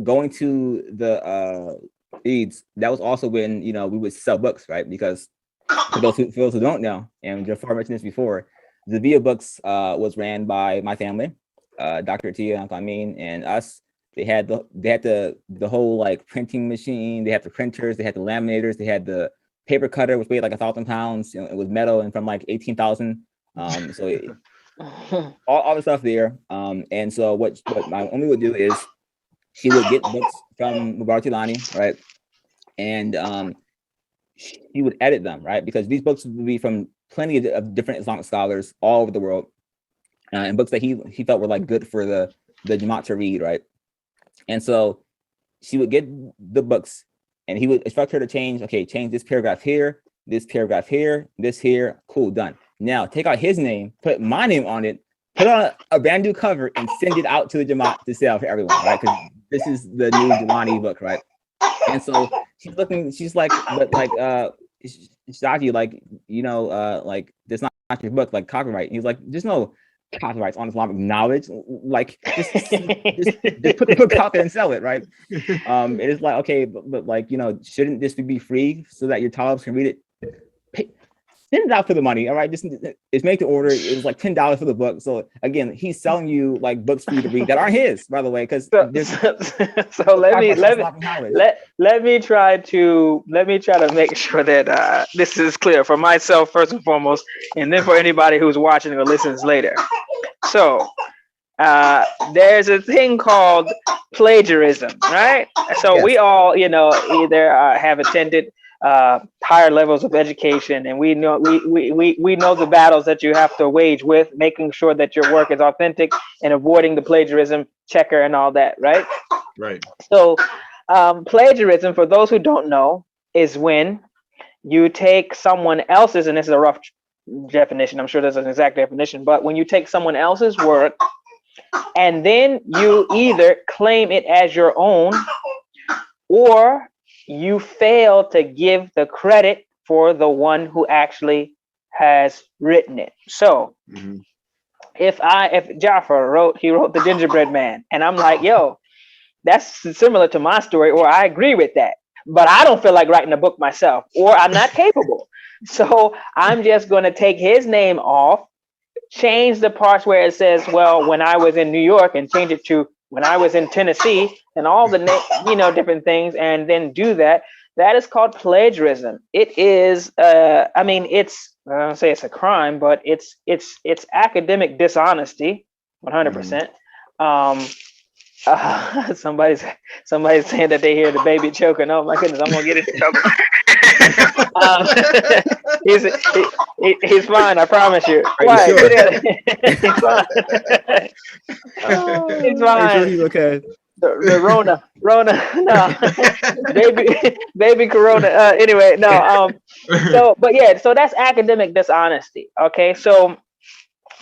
going to the Eads, that was also when, you know, we would sell books, right? Because for those who don't know, and Jafar mentioned this before, the Via Books was ran by my family, Dr. Tia, Uncle Amin, and us. They had the whole like printing machine. They had the printers. They had the laminators. They had the paper cutter, which weighed like 1,000 pounds. You know, it was metal and from like 18,000. All the stuff there. And so what my Umi would do is she would get books from Mubarak Gilani, right? And she would edit them, right? Because these books would be from plenty of different Islamic scholars all over the world, and books that he felt were like good for the Jamaat to read, right? And so she would get the books, and he would instruct her to change this paragraph here, this paragraph here, this here. Cool, done. Now take out his name, put my name on it, put on a brand new cover, and send it out to the Jamaat to sell for everyone, right? Because this is the new Gilani book, right? And so she's like, but like, Shaki, like, you know, like, that's not your book, like copyright. And he's like, there's no copyrights on Islamic knowledge. Like, just put the book out there and sell it, right? It's like, okay, but like, you know, shouldn't this be free so that your talibs can read it? Send it out for the money, all right? Just make the order. It was like $10 for the book. So again, he's selling you like books for you to read that aren't his, by the way, because so let me try to make sure that this is clear for myself first and foremost, and then for anybody who's watching or listens later. So there's a thing called plagiarism, right? So yes. We all, you know, either have attended higher levels of education, and we know the battles that you have to wage with making sure that your work is authentic and avoiding the plagiarism checker and all that, right? Right. So plagiarism, for those who don't know, is when you take someone else's, and this is a rough definition, I'm sure there's an exact definition, but when you take someone else's work and then you either claim it as your own, or you fail to give the credit for the one who actually has written it. So if Jafar wrote the Gingerbread Man, and I'm like, yo, that's similar to my story, or I agree with that, but I don't feel like writing a book myself, or I'm not capable. So I'm just going to take his name off, change the parts where it says, well, when I was in New York, and change it to when I was in Tennessee, and all the different things, and then do that. That is called plagiarism. It is, I mean, it's, I don't say it's a crime, but it's academic dishonesty, 100%. Somebody's saying that they hear the baby choking. Oh my goodness, I'm gonna get in trouble. He's fine, I promise you. Are you sure? He's fine. He's fine. Are you sure he's okay? The Rona, no, baby Corona. Anyway, no. So that's academic dishonesty. Okay, so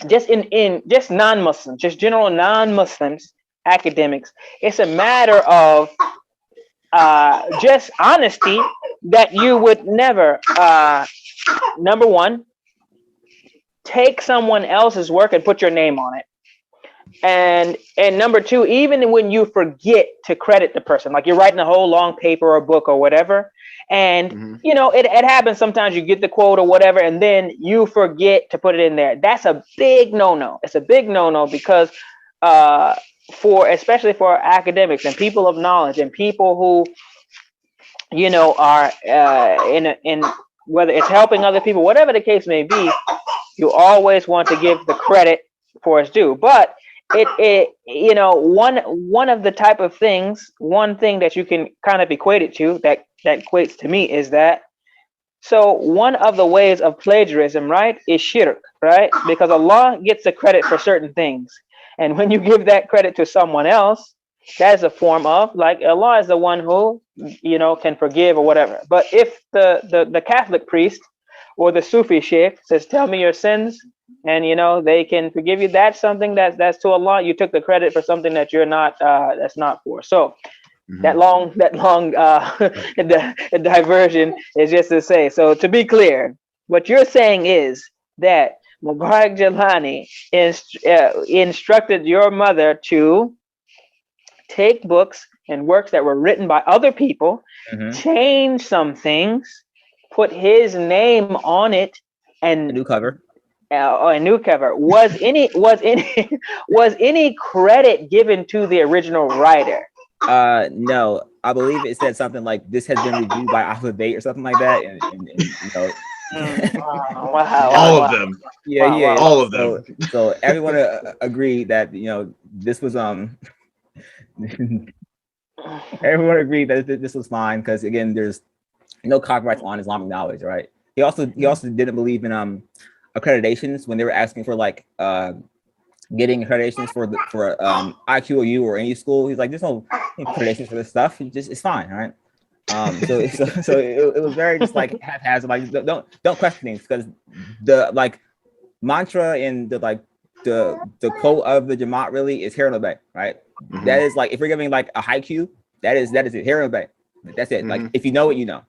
just in non-Muslims, just general non-Muslims, academics, it's a matter of just honesty that you would never, number one, take someone else's work and put your name on it. And number two, even when you forget to credit the person, like you're writing a whole long paper or book or whatever, and you know, it happens sometimes, you get the quote or whatever, and then you forget to put it in there. That's a big no-no. It's a big no-no because especially for academics and people of knowledge and people who, you know, are in whether it's helping other people, whatever the case may be, you always want to give the credit for its due. But it you know, one of the type of things, one thing that you can kind of equate it to, that equates to me, is that, so one of the ways of plagiarism, right, is shirk, right? Because Allah gets the credit for certain things. And when you give that credit to someone else, that is a form of, like, Allah is the one who, you know, can forgive or whatever. But if the Catholic priest or the Sufi sheikh says, tell me your sins, and, you know, they can forgive you, that's something that's to Allah. You took the credit for something that you're not, that's not for. So that long the diversion is just to say, so to be clear, what you're saying is that Mubarik Gilani instructed your mother to take books and works that were written by other people, change some things, put his name on it, and A new cover. A new cover. Was any credit given to the original writer? No, I believe it said something like this has been reviewed by Alphabet or something like that, and you know. All of them. Yeah. All of them. So everyone agreed that this was everyone agreed that this was fine because again, there's no copyrights on Islamic knowledge, right? He also didn't believe in accreditations when they were asking for like getting accreditations for IQOU or any school. He's like, there's no accreditations for this stuff. It's fine, right? So it was very just like haphazard. Like don't question things because the like mantra in the like the quote of the Jamaat really is hear and obey, right? That is like if you're giving like a haiku, that is it, hear and obey. That's it. Like if you know it, you know.